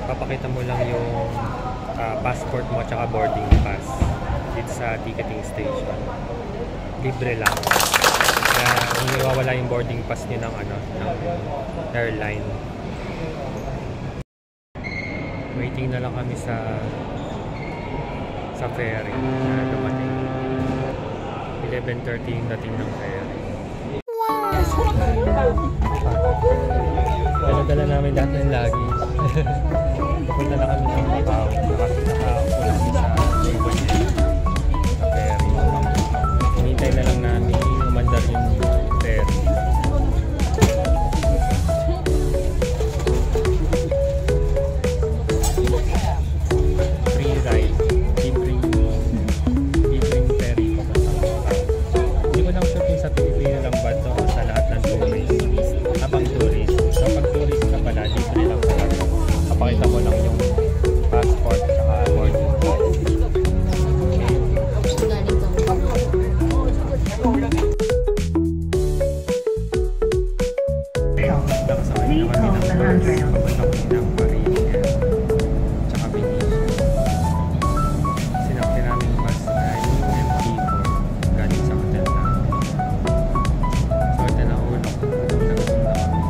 papakita mo lang yung passport mo at saka boarding pass dito sa ticketing station. Libre lang. Kaya hindi mawawala yung boarding pass nyo ng, ng airline. Waiting na lang kami sa ferry na dumating. 11:30 yung dating ng ferry. Dala-dala namin lahat ng lagi. Pupunta na kami ng Macau. Kasi nakaupo namin sa Jaybayan sa ferry. Hinintay na lang namin umandar yung ferry. Free ride. Libreng ferry papunta ng Macau. Hindi ko lang sure kung sa Pilipino lang ba ito o sa lahat ng tourist. Habang tourist. So pag tourist ka pala, libre lang talaga. Papakita ko lang yung passport at boarding pass. Nakasakay na kami ng bus. Papunta kami ng Marina tsaka Benicia. Sinakti namin bus ay MT4 galing sa hotel namin. So ito na ulo. Gutom na kami.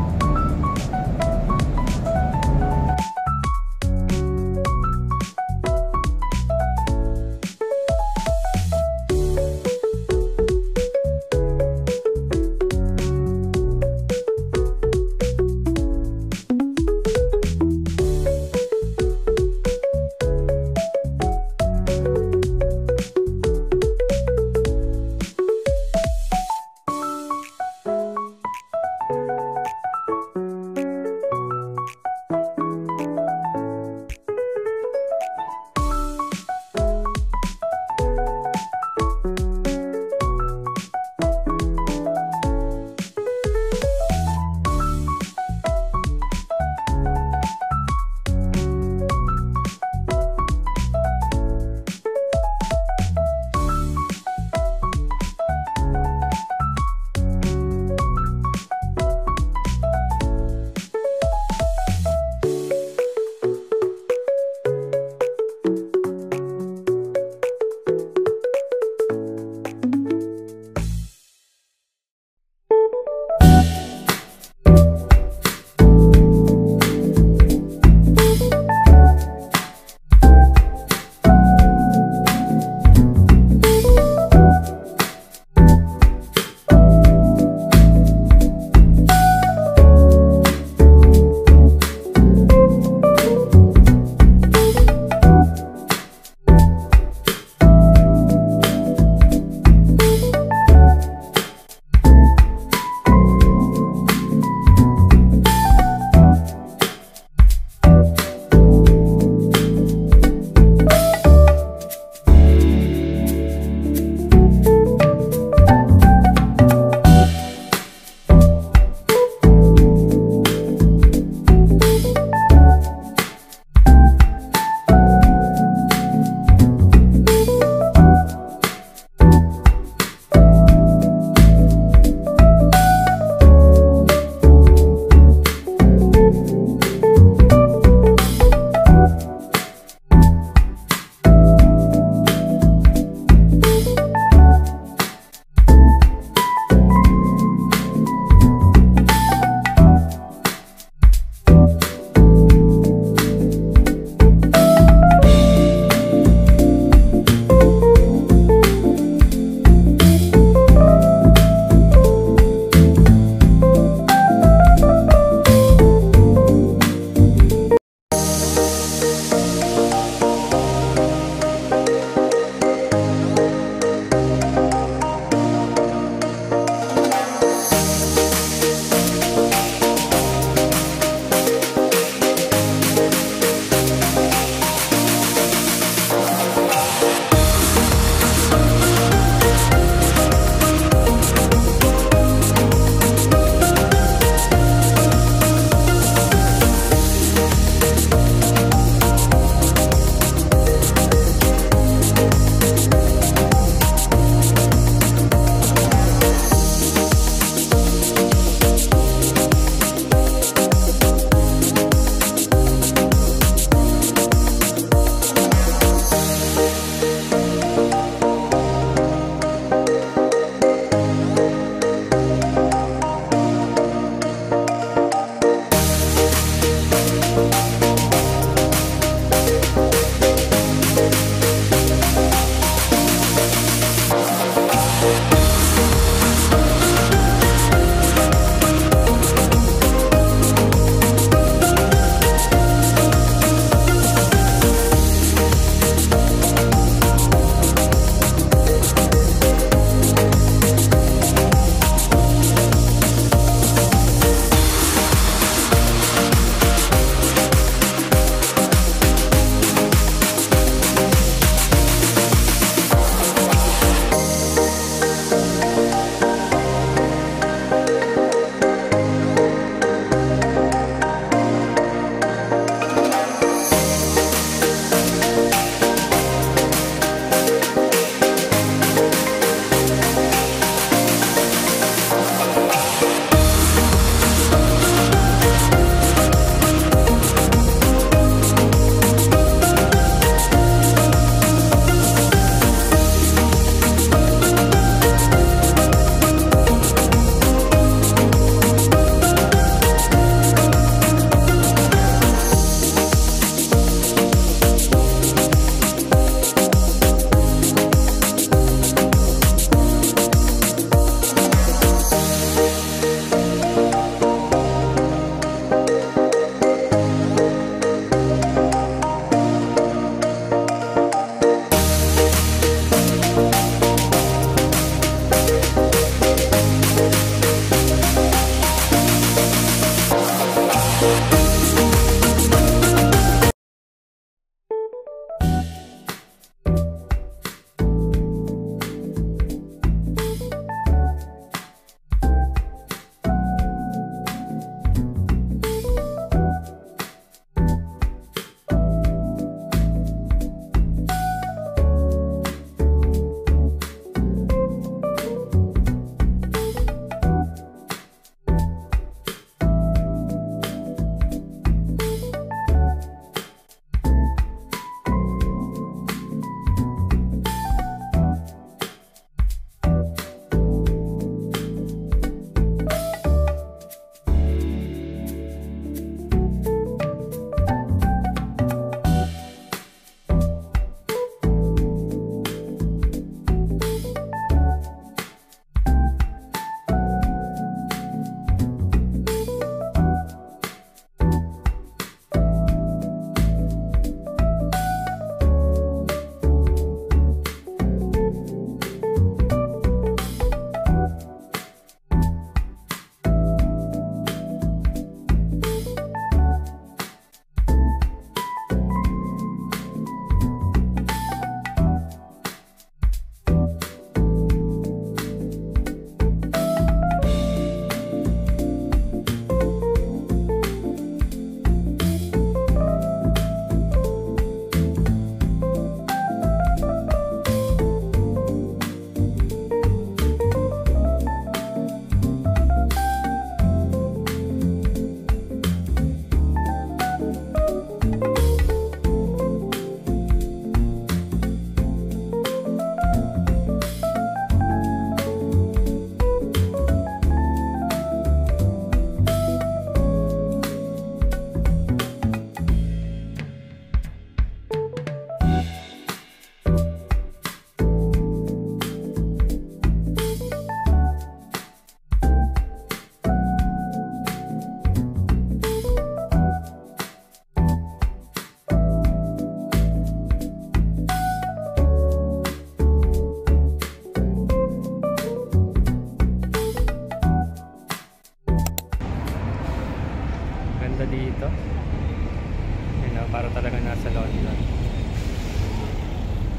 talaga nasa London.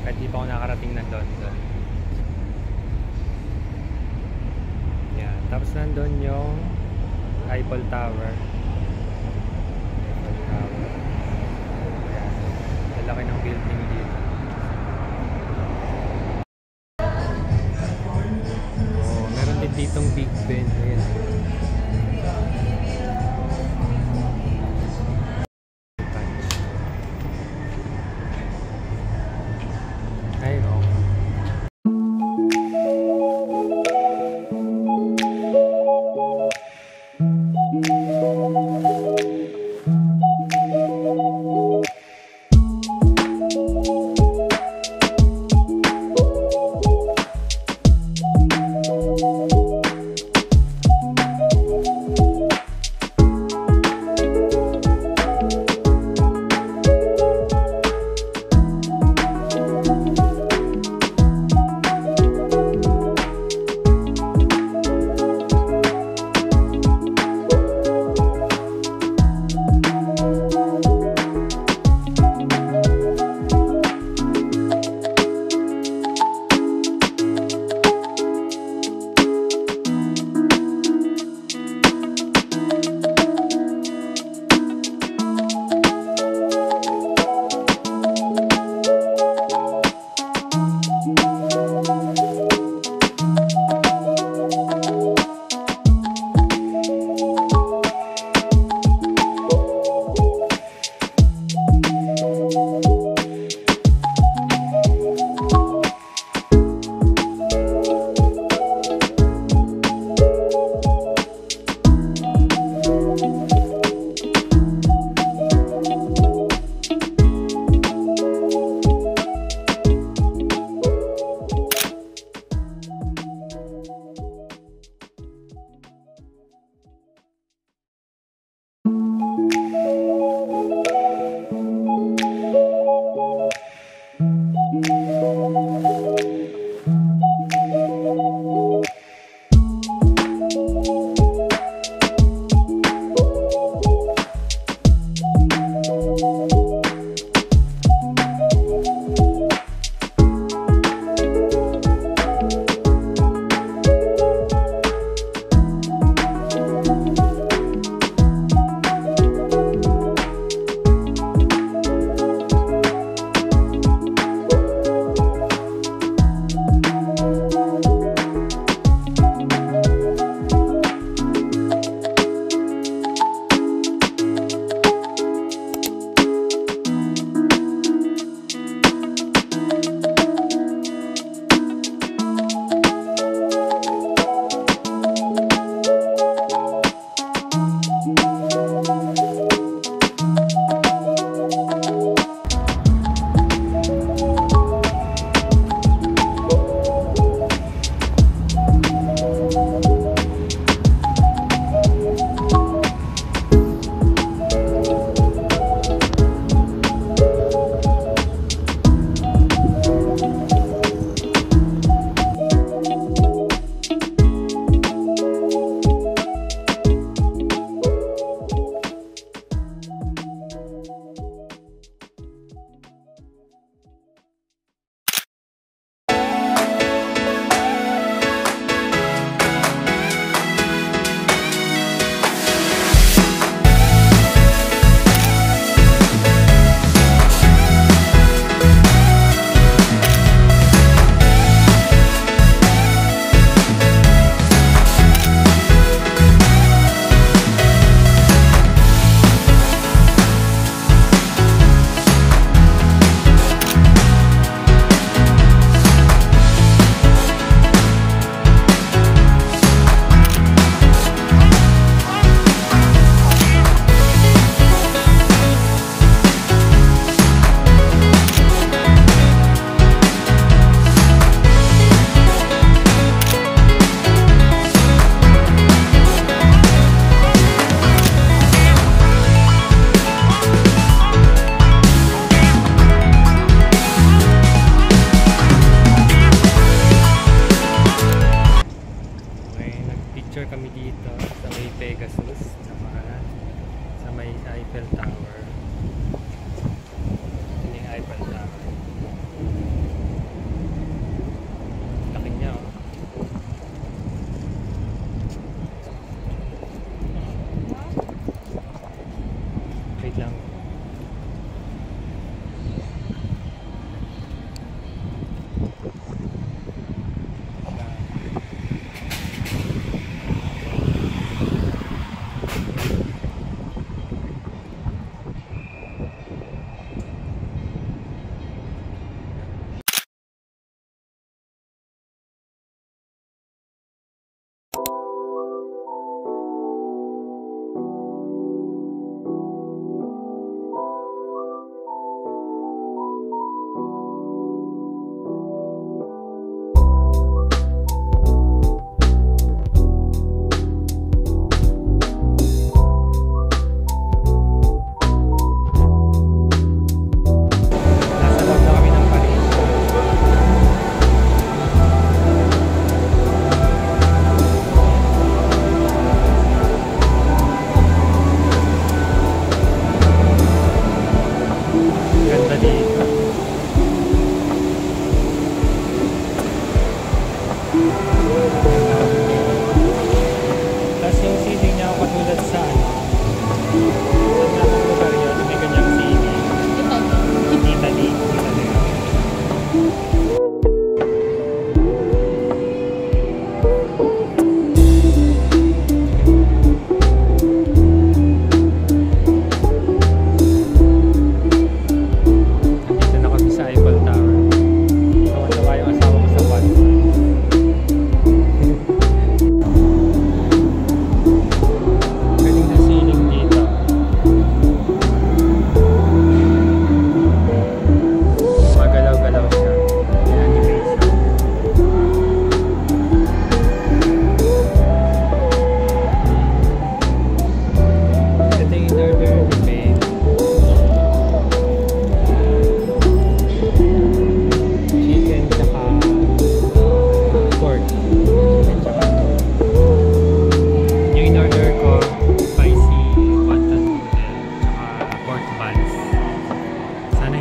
Kahit di pa ako nakarating ng London. Yan. Tapos nandun yung Eiffel Tower. Eiffel Tower. Yan. Lalaki ng building dito. Oh, meron din ditong Big Ben. Ayan. Ay, oh.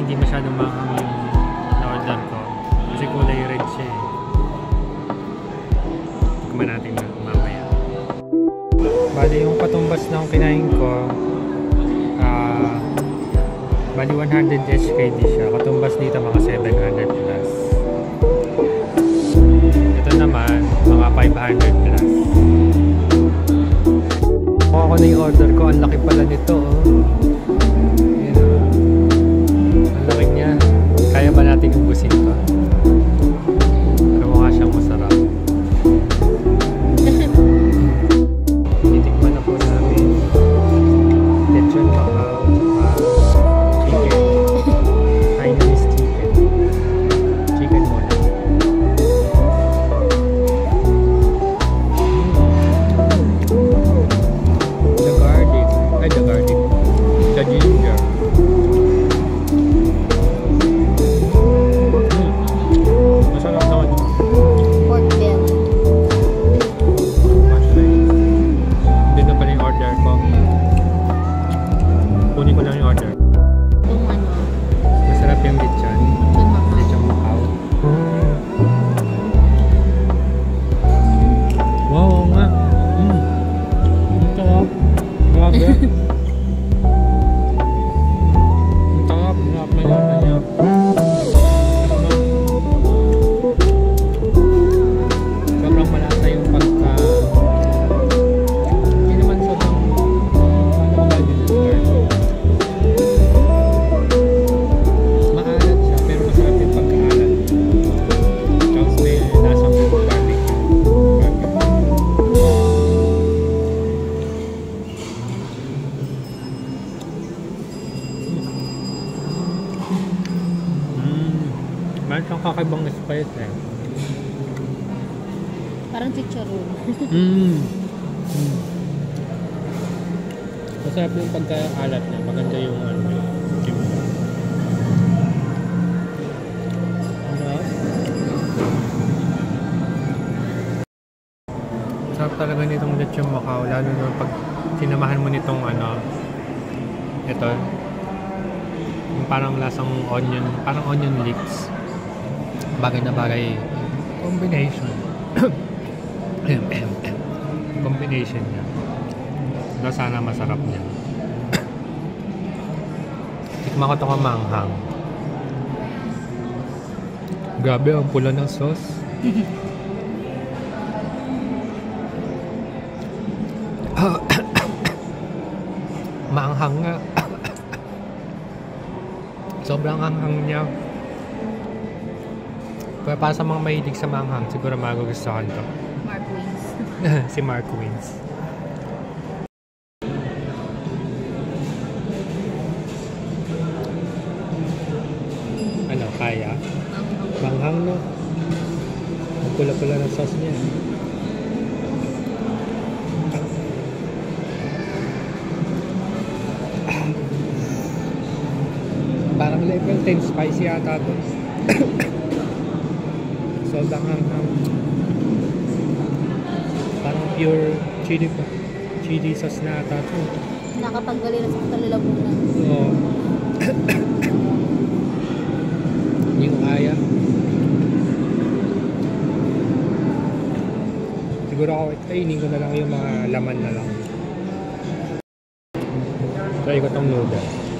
hindi masyadong maanghang yung na-order ko. Kasi kulay red siya eh. Tikman natin na mamaya. Bali yung patumbas ng kinain ko, bali 100 HKD siya. Katumbas dito mga 700 plus. Ito naman, mga 500 plus. Kung ako na yung order ko, ang laki pala nito oh. Yan oh. Ang laki niya. Kaya ba natin ubusin to? Pero mukha siyang masarap. Titikman na po namin. Lechon Macau. Chicken. Hainanese chicken. Chicken muna. The garlic. Ay, the garlic. The ginger. Masarap naman. Pork belly. Hindi na pala yung order ko. Kunin ko lang yung order. Yung ano, Masarap yung lechon. yung mga Lechon Macau. Wow, oo nga. Ito oh. Grabe. Ang sarap. Sarap na lasa niya. Sobrang malasa yung pagka... Hindi naman sobrang... Paano ko ba din-describe? Maalat siya, pero masarap yung pagkaalat. Tapos may lasang barbecue. Meron siyang kakaibang spice eh. parang chicharon. Masarap yung pagkaalat niya. Maganda yung ano niya. Timpla. Sarap talaga nitong lechon Macau. Lalo na pag sinamahan mo nitong ano. Ito. Yung parang lasang onion. Parang onion leeks. Bagay na bagay. Combination. Combination niya. Pero sana masarap niya. Tikman ko ito kamanghang. Grabe, ang pula ng sauce. Maanghang nga. Sobrang anghang niya. Pero para sa mga mahilig sa maanghang, siguro magugustuhan to. Mark wings. Si Mark Wins. Ano, kaya? Manghang no? Ang pula-pula ng sauce niya. Parang level 10 spicy ata to. Sobrang hanghang. Parang pure chili sauce na ata to. Nakatanggalin na sa kalalabunan. Oo. Hindi ko kaya. Siguro ako, kainin ko na lang yung mga laman na lang. Try ko tong noodles.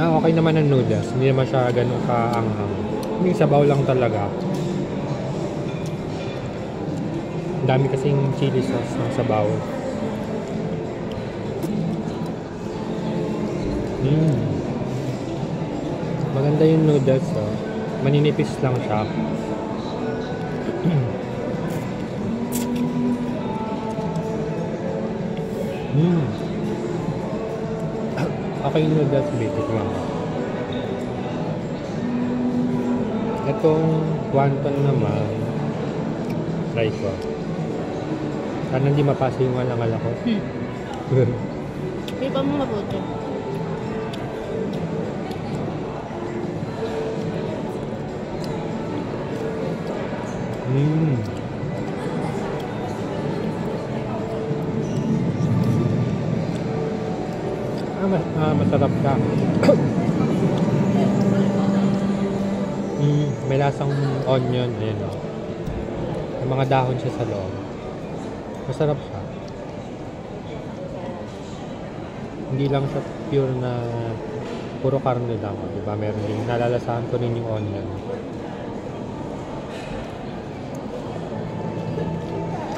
Okay naman ang noodles. Hindi naman siya ganun kaanghang. Yung sabaw lang talaga. Ang dami kasing chili sauce ng sabaw. Maganda yung noodles. Oh. Maninipis lang siya. Okay yung noodles, baby. Itong wonton naman, try ko. Sana hindi mapasa yung alangal ako. Hindi pa mo mabuti. masarap siya. May lasang onion. Ayan o. May mga dahon siya sa loob. Masarap siya. Hindi lang siya pure na puro karne lang. Diba? Meron din. Nalalasahan ko rin yung onion.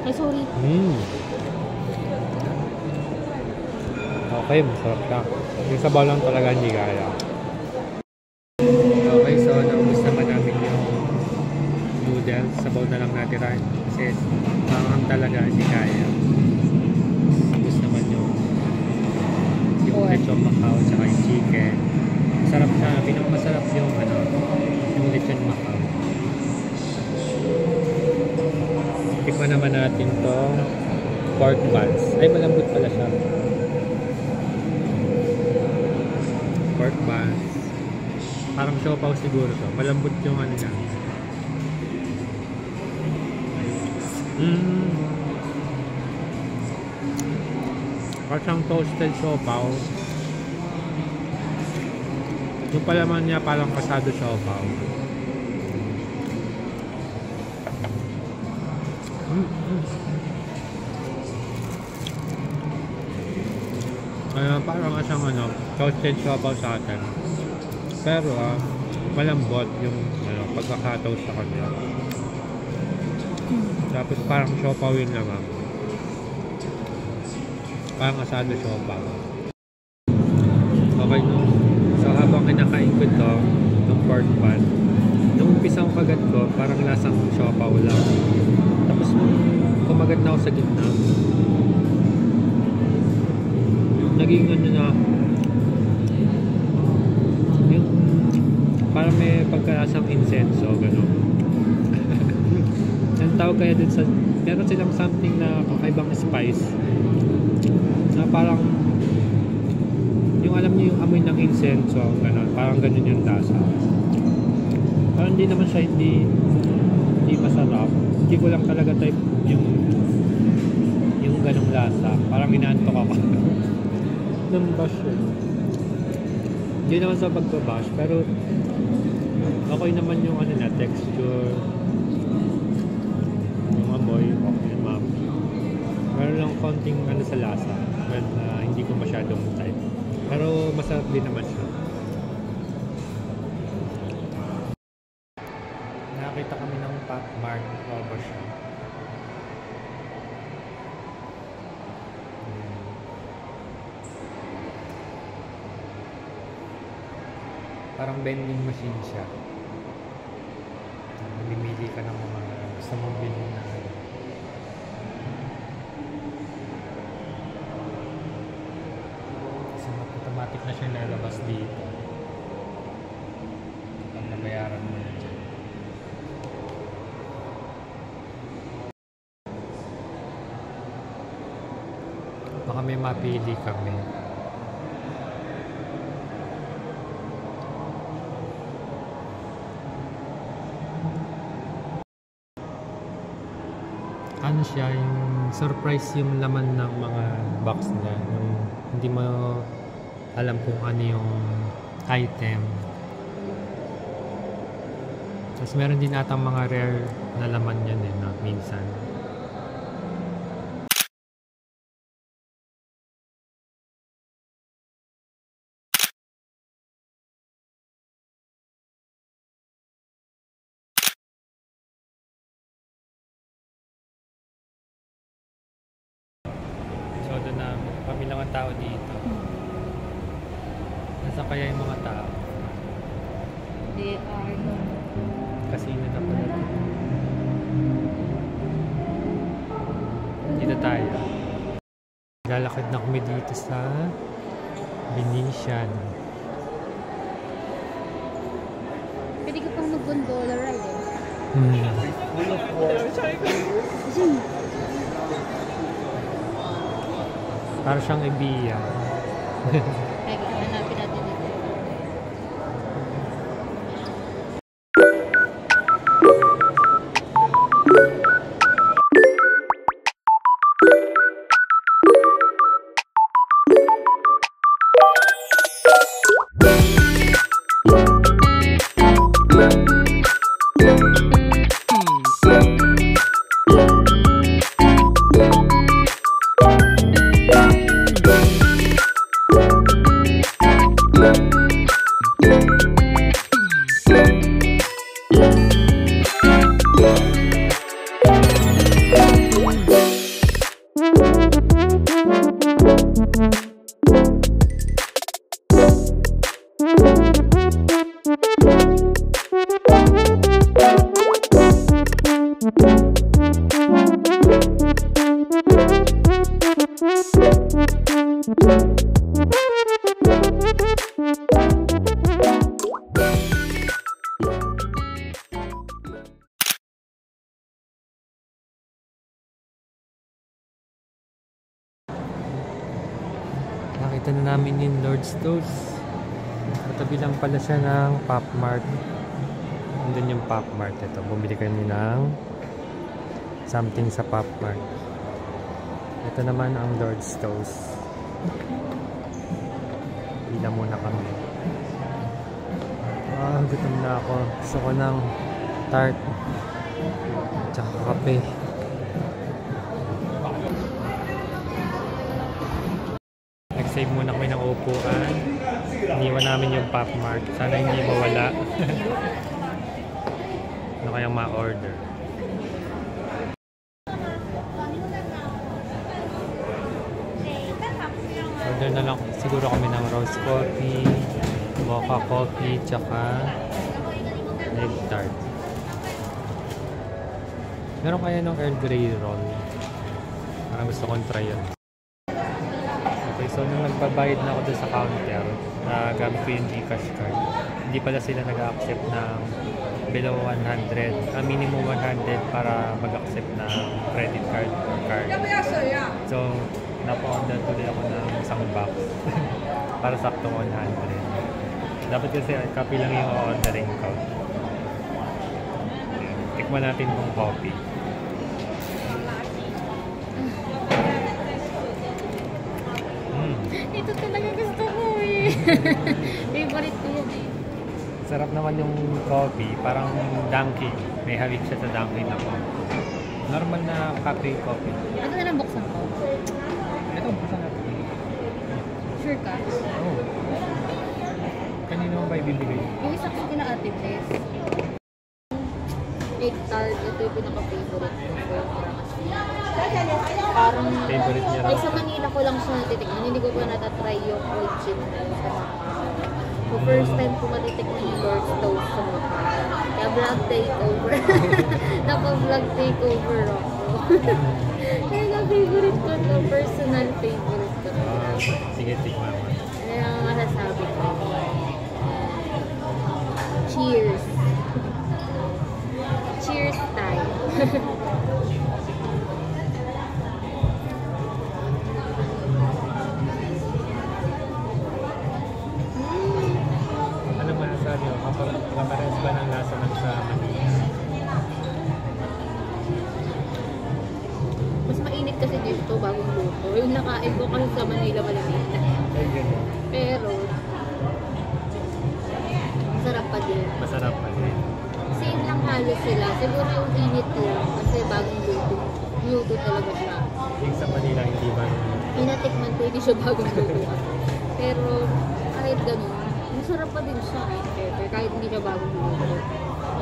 Ay, sorry. Okay, masarap siya. Yung sabaw lang talaga hindi kaya. Okay, so naubos naman namin yung noodles. Sabaw na lang natira. Kasi parang talaga hindi kaya. Naubos naman yung lechon Macau tsaka yung chicken. Masarap siya. Pinakamasarap yung yung lechon Macau. Tikman naman natin to pork buns. Ay, malambot pala siya. Pork buns. Parang siopaw siguro to. Malambot yung niya. Parang siyang toasted siopaw. Yung palaman niya parang kasado siopaw. Parang siyang toasted siopaw sa atin. Pero malambot yung pagkakatoast sa kanya. Tapos parang siopaw yun naman. Parang asado siopaw. Okay no? So habang kinakain ko to, yung pork bun, nung umpisang kagat ko, parang lasang siopaw lang. Tapos kumagat na ako sa gitna. Naging na yung parang may pagkalasang insenso, gano'n. Ang tawag kaya dun sa meron silang something na kakaibang spice na parang yung alam niyo yung amoy ng insenso, gano'n, parang gano'n yung lasa. Parang hindi naman siya hindi masarap. Hindi ko lang talaga type yung ganong lasa. Parang inaantok ako. Nang bash yun. Hindi naman sa pagbabash, pero okay naman yung texture, yung amoy, okay ma'am. Meron lang konting sa lasa, but hindi ko masyadong type. Pero masarap din naman siya. Nakakita kami ng Pop Mart over siya. Parang vending machine siya. Mamimili ka ng mga gusto mong bilhin na kasi automatic na siya nalabas dito. Pag nabayaran mo na dyan. Baka may mapili kami. Siya yung surprise yung laman ng mga box niya, yung hindi mo alam kung ano yung item. Tapos meron din atang mga rare na laman yan minsan. So doon na kami lang ang tao dito. Nasaan kaya yung mga tao? They are Casino na pala. Dito tayo. Lalakad na kami dito sa Venetian. pwede ka pang mag-gondola ride Para siyang Ibiya. Teka, hanapin natin dito. Nakita na namin yung Lord's Toast. Katabi lang pala siya ng Pop Mart. Nandun yung Pop Mart. Ito, bumili kami ng something sa Pop Mart. Ito naman ang Lord's Toast. Pila muna kami. Gutom na ako. Gusto ko ng tart. Tsaka kape. Nag-save muna kami ng upuan. Iniwan namin yung Pop Mart. Sana hindi mawala. Ano kayang ma-order? Order na lang siguro kami ng rose coffee, mocha coffee, tsaka egg tart. Meron kaya ng Earl Grey roll. Parang gusto kong try yun. Okay, so nung nagbabayad na ako doon sa counter, gamit ko yung Gcash card. Hindi pala sila nag-accept ng below 100, minimum 100 para mag-accept ng credit card or card. So, napa-order tuloy ako ng isang box para sakto 100. Dapat kasi copy lang yung ordering ko. Tikman natin kung coffee. Ito talaga gusto ko eh. Favorite ko yan eh. Sarap naman yung coffee, parang Dunkin. May halik siya sa Dunkin na coffee. Normal na cafe coffee. Ano na lang buksan ko? Ito, buksan natin. Sure ka? Oo. Oh. Kanino ba ibibigay? Yung isa kasi kina Ate Tess. Egg tart. Ito yung pinaka-favorite ko. Parang Favorite niya ay raw. sa Manila ko lang siya natitikman. Hindi ko pa natatry yung old chip na yun sa Macau. So first time ko matitikman yung Lord's Toast sa Macau. Kaya vlog takeover. Naka-vlog takeover ako. Kaya na-favorite ko to. Personal favorite ko. Sige, tikman mo. Ano yung masasabi ko? Cheers! Cheers tayo! Ano masasabi mo? Kapares ba ng lasa ng sa Manila? Mas mainit kasi dito bagong luto. Yung nakain ko kasi sa Manila malamig na. Ay, ganyan. Pero, masarap pa din. Masarap pa din. Same lang halos sila. Siguro yung init lang kasi bagong luto. Luto talaga siya. Yung sa Manila, hindi ba? Pinatikman ko, hindi siya bagong luto. Pero, kahit ganun, masarap pa din siya. Pero kahit hindi siya bagong luto.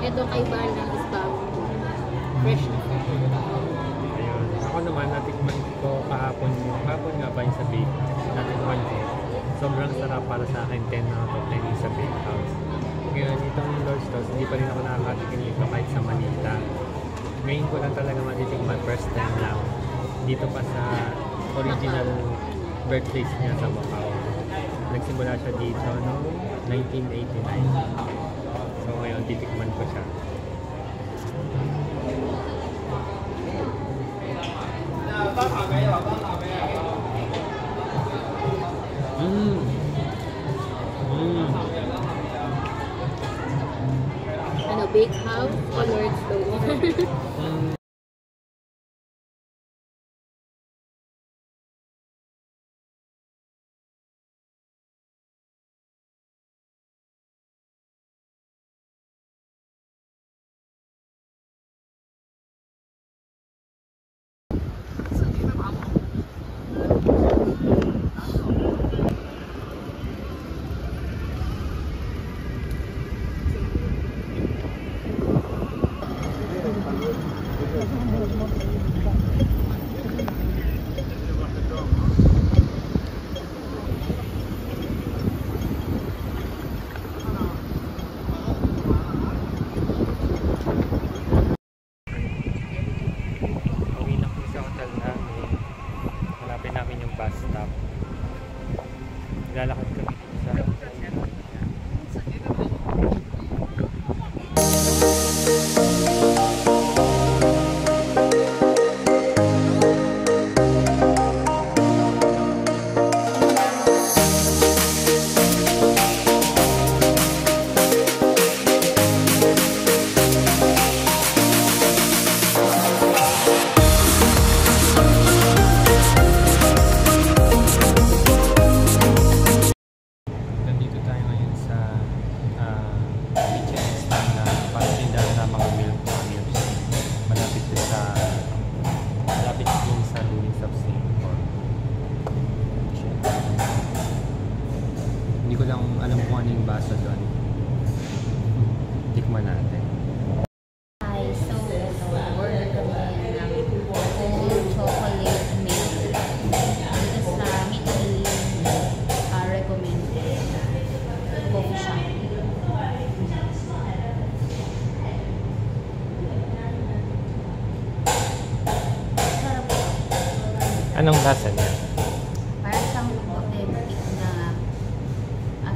Ito kay Barnang is bagong luto. Fresh na fresh. Ayun. Ako naman, natikman ko kahapon nga ba yung sa bake house. Natikman ko. Sobrang sarap para sa akin, 10 out of 10 yung sa bake house. Ngayon, itong Lord's Toast, hindi pa rin ako nakakatikim dito kahit sa Manila. Ngayon ko lang talaga matitikman, first time lang. Dito pa sa original birthplace niya sa Macau. Nagsimula siya dito noong 1989. So ngayon, titikman ko siya. Ano, bake house o Lord's Toast? Maglalakad kami sa nandito tayo ngayon sa kitchen stand na patindahan ng mga milk milks. Malapit din sa Louis of St. Paul. Hindi ko lang alam kung ano yung baso doon. Tikman natin. Hi, so order kami ng cold chocolate milk. Dito sa Michelin recommended coffee shop. Sarap po. Anong lasa niya? Parang siyang authentic na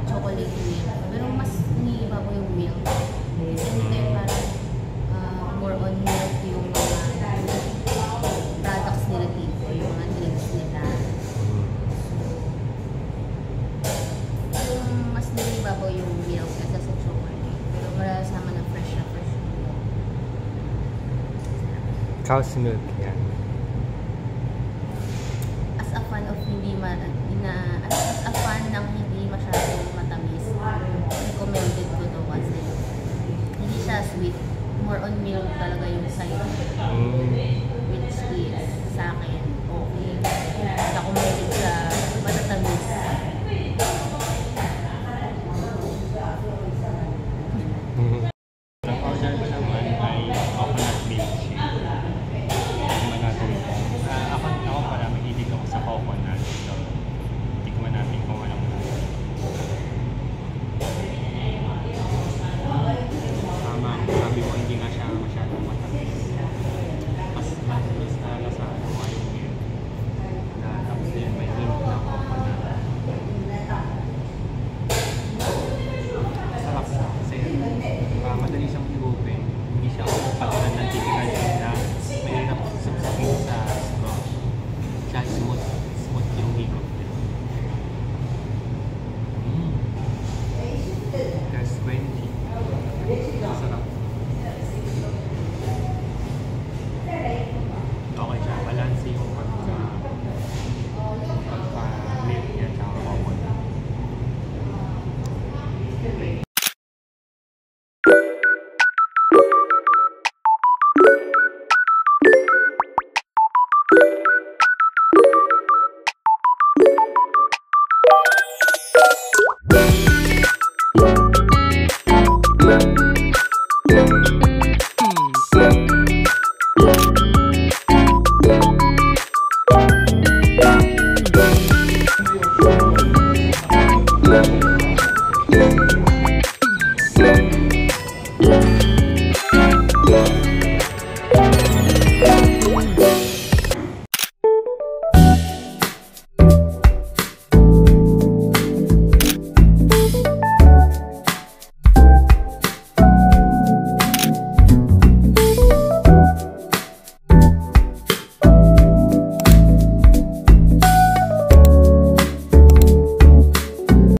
chocolate milk. Pero mas niliba ko yung milk. Kasi dito yung parang more on milk yung mga products nila dito, yung mga drinks nila. Yung mas niliba ko yung milk kaysa sa chocolate. Pero marasama na fresh yung milk. Cow's milk yan. As a fan of as a fan ng hindi masyadong matamis, recommended ko to kasi hindi siya sweet. More on milk talaga yung side.